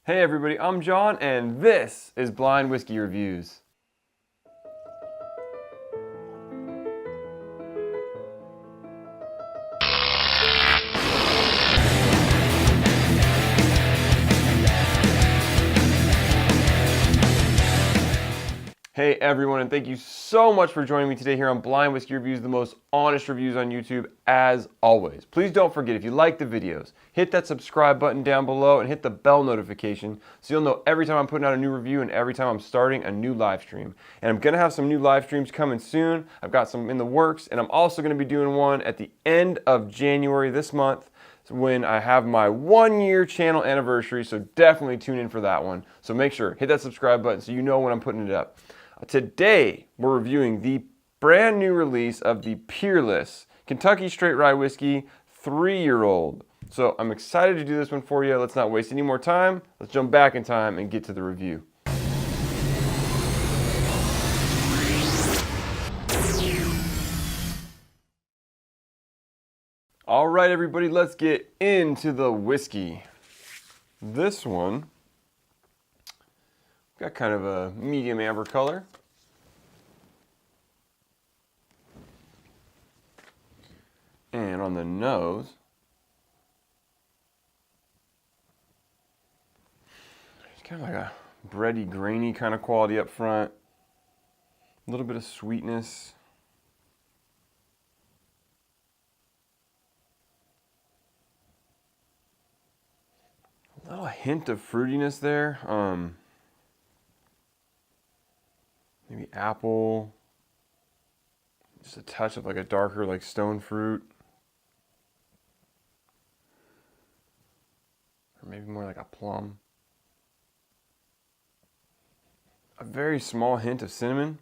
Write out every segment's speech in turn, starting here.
Hey everybody, I'm John and this is Blind Whiskey Reviews. Hey everyone, and thank you so much for joining me today here on Blind Whiskey Reviews, the most honest reviews on YouTube as always. Please don't forget, if you like the videos, hit that subscribe button down below and hit the bell notification so you'll know every time I'm putting out a new review and every time I'm starting a new live stream. And I'm going to have some new live streams coming soon. I've got some in the works, and I'm also going to be doing one at the end of January this month when I have my 1-year channel anniversary, so definitely tune in for that one. So make sure, hit that subscribe button so you know when I'm putting it up. Today, we're reviewing the brand new release of the Peerless Kentucky Straight Rye Whiskey 3-year-old. So I'm excited to do this one for you. Let's not waste any more time. Let's jump back in time and get to the review. All right, everybody, let's get into the whiskey. This one got kind of a medium amber color. And on the nose, it's kind of like a bready, grainy kind of quality up front. A little bit of sweetness. A little hint of fruitiness there. Maybe apple. Just a touch of like a darker like stone fruit. Or maybe more like a plum. A very small hint of cinnamon.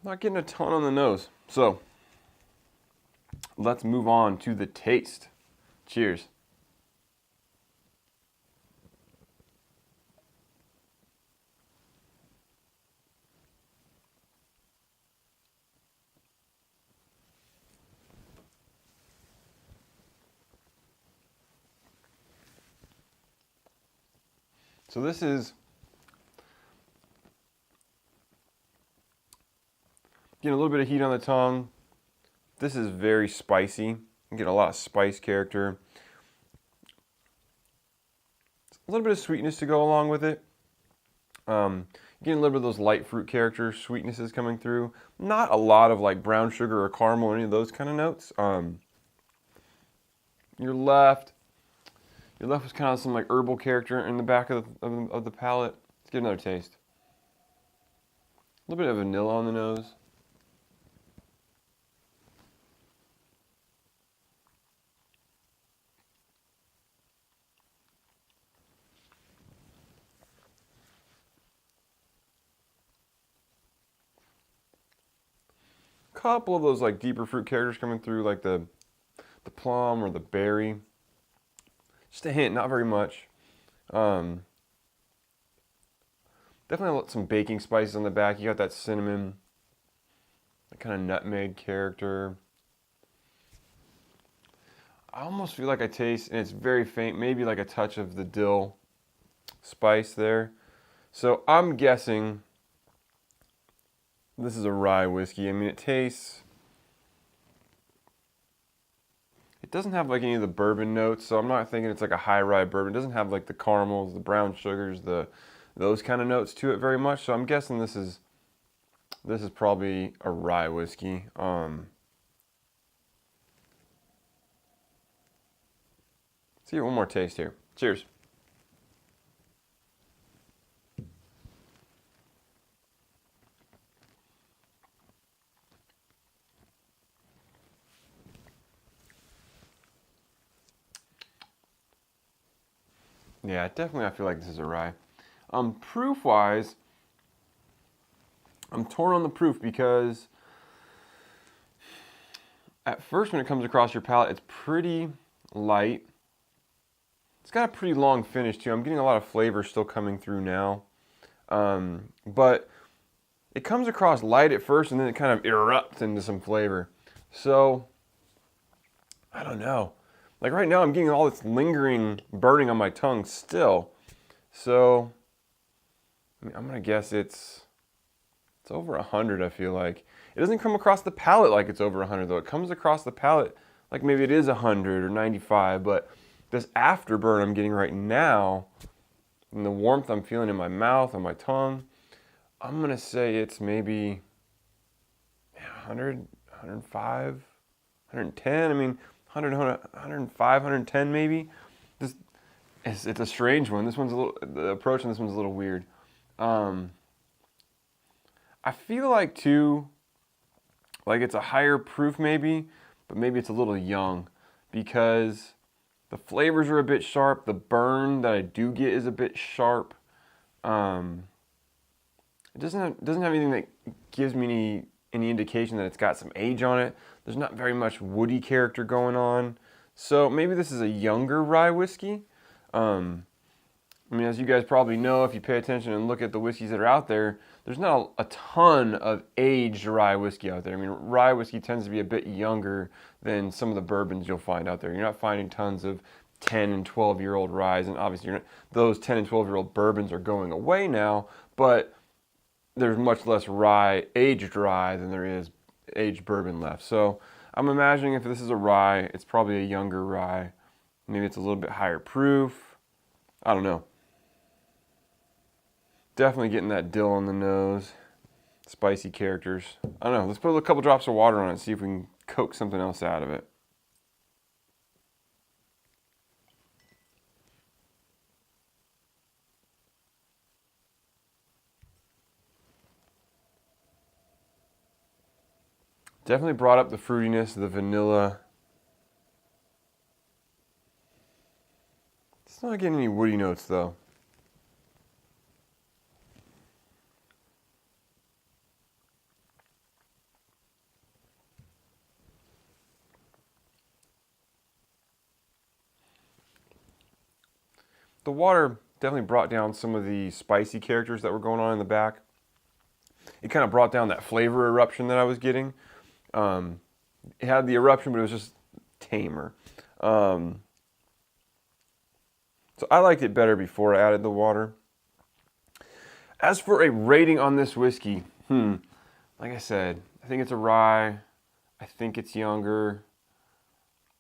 Not getting a ton on the nose. So, let's move on to the taste. Cheers. So this is getting a little bit of heat on the tongue. This is very spicy. You get a lot of spice character. A little bit of sweetness to go along with it. Getting a little bit of those light fruit character sweetnesses coming through. Not a lot of like brown sugar or caramel or any of those kind of notes. You're left with kind of some like herbal character in the back of the palate. Let's get another taste. A little bit of vanilla on the nose. Couple of those like deeper fruit characters coming through, like the plum or the berry. Just a hint, not very much. Definitely some baking spices on the back. You got that cinnamon, that kind of nutmeg character. I almost feel like I taste, and it's very faint, maybe like a touch of the dill spice there. So I'm guessing this is a rye whiskey. I mean, it doesn't have like any of the bourbon notes, so I'm not thinking it's like a high rye bourbon. It doesn't have like the caramels, the brown sugars, those kind of notes to it very much. So I'm guessing this is probably a rye whiskey. Let's get one more taste here. Cheers. Yeah, definitely I feel like this is a rye. Proof-wise, I'm torn on the proof because at first when it comes across your palate, it's pretty light. It's got a pretty long finish too. I'm getting a lot of flavor still coming through now. But it comes across light at first and then it kind of erupts into some flavor. So, I don't know. Like right now I'm getting all this lingering burning on my tongue still. So I mean, I'm gonna guess it's over 100, I feel like. It doesn't come across the palate like it's over 100 though. It comes across the palate like maybe it is 100 or 95, but this afterburn I'm getting right now, and the warmth I'm feeling in my mouth and my tongue, I'm gonna say it's maybe 100, 105, 110. I mean, 100, 105, 110 maybe. It's a strange one. This one's the approach on this one's a little weird. I feel like too, like it's a higher proof maybe, but maybe it's a little young because the flavors are a bit sharp. The burn that I do get is a bit sharp. It doesn't have anything that gives me any indication that it's got some age on it. There's not very much woody character going on. So maybe this is a younger rye whiskey. I mean, as you guys probably know, if you pay attention and look at the whiskeys that are out there, there's not a ton of aged rye whiskey out there. I mean, rye whiskey tends to be a bit younger than some of the bourbons you'll find out there. You're not finding tons of 10 and 12-year-old ryes, and obviously those 10 and 12-year-old bourbons are going away now, but there's much less aged rye than there is aged bourbon left. So I'm imagining if this is a rye, it's probably a younger rye. Maybe it's a little bit higher proof. I don't know. Definitely getting that dill on the nose. Spicy characters. I don't know. Let's put a couple drops of water on it and see if we can coax something else out of it. Definitely brought up the fruitiness, the vanilla. It's not getting any woody notes though. The water definitely brought down some of the spicy characters that were going on in the back. It kind of brought down that flavor eruption that I was getting. It had the eruption, but it was just tamer. So I liked it better before I added the water. As for a rating on this whiskey, like I said, I think it's a rye. I think it's younger.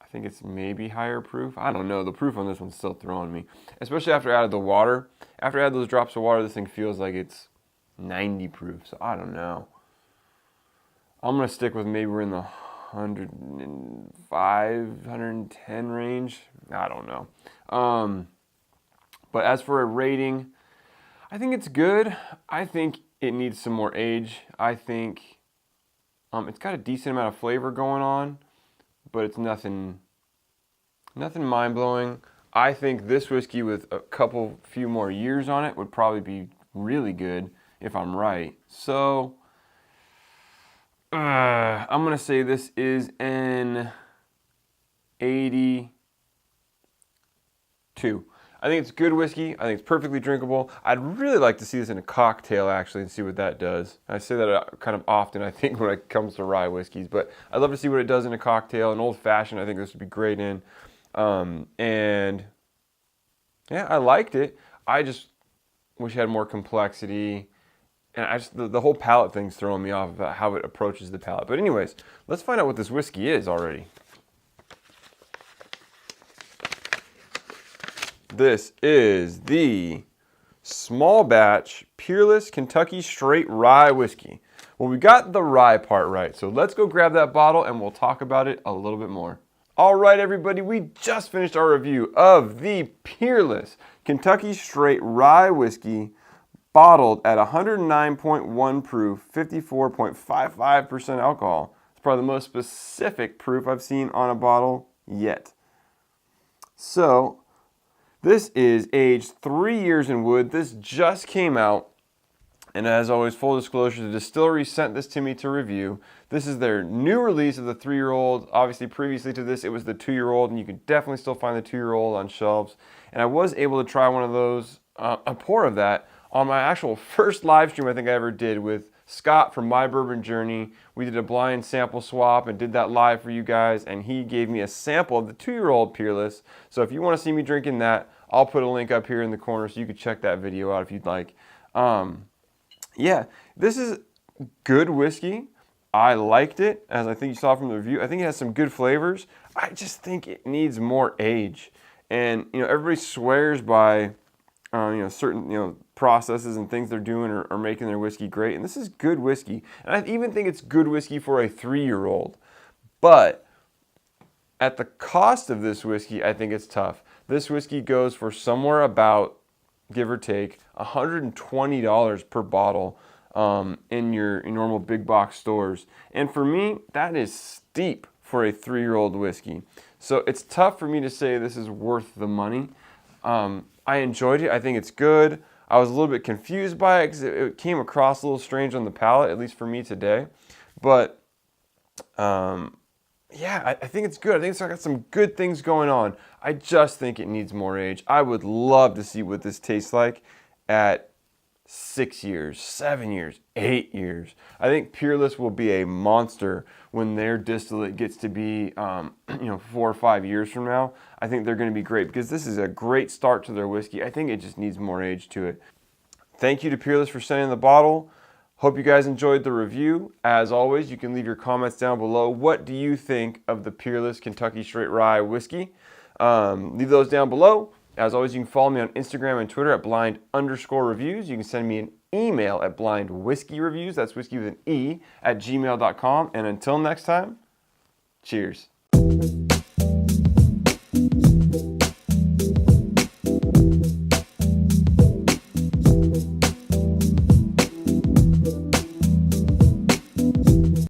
I think it's maybe higher proof. I don't know. The proof on this one's still throwing me. Especially after I added the water. After I add those drops of water, this thing feels like it's 90 proof. So I don't know. I'm going to stick with maybe we're in the 105, 110 range. I don't know. But as for a rating, I think it's good. I think it needs some more age. I think it's got a decent amount of flavor going on, but it's nothing mind-blowing. I think this whiskey with a few more years on it would probably be really good if I'm right. So I'm going to say this is an 82. I think it's good whiskey. I think it's perfectly drinkable. I'd really like to see this in a cocktail, actually, and see what that does. I say that kind of often, I think, when it comes to rye whiskeys, but I'd love to see what it does in a cocktail. An old-fashioned, I think this would be great in. And yeah, I liked it. I just wish it had more complexity. And the whole palate thing's throwing me off about how it approaches the palate. But anyways, let's find out what this whiskey is already. This is the small batch Peerless Kentucky Straight Rye Whiskey. Well, we got the rye part right, so let's go grab that bottle and we'll talk about it a little bit more. All right, everybody, we just finished our review of the Peerless Kentucky Straight Rye Whiskey, bottled at 109.1 proof, 54.55% alcohol. It's probably the most specific proof I've seen on a bottle yet. So this is aged 3 years in wood. This just came out. And as always, full disclosure, the distillery sent this to me to review. This is their new release of the 3-year-old. Obviously, previously to this, it was the 2-year-old, and you can definitely still find the 2-year-old on shelves. And I was able to try one of those, a pour of that, on my actual first live stream I think I ever did with Scott from My Bourbon Journey. We did a blind sample swap and did that live for you guys, and he gave me a sample of the 2-year-old Peerless. So if you want to see me drinking that, I'll put a link up here in the corner so you can check that video out if you'd like. Yeah, this is good whiskey. I liked it, as I think you saw from the review. I think it has some good flavors. I just think it needs more age. And, you know, everybody swears by, certain, processes and things they're doing are making their whiskey great. And this is good whiskey. And I even think it's good whiskey for a 3-year-old. But at the cost of this whiskey, I think it's tough. This whiskey goes for somewhere about, give or take, $120 per bottle in your normal big box stores. And for me, that is steep for a 3-year-old whiskey. So it's tough for me to say this is worth the money. I enjoyed it. I think it's good. I was a little bit confused by it because it came across a little strange on the palate, at least for me today. But yeah, I think it's good. I think it's got some good things going on. I just think it needs more age. I would love to see what this tastes like at 6 years, 7 years, 8 years. I think Peerless will be a monster when their distillate gets to be, 4 or 5 years from now. I think they're going to be great because this is a great start to their whiskey. I think it just needs more age to it. Thank you to Peerless for sending the bottle. Hope you guys enjoyed the review. As always, you can leave your comments down below. What do you think of the Peerless Kentucky Straight Rye whiskey? Leave those down below. As always, you can follow me on Instagram and Twitter at blind_reviews. You can send me an email at blindwhiskeyreviews, that's whiskey with an E, @gmail.com. And until next time, cheers.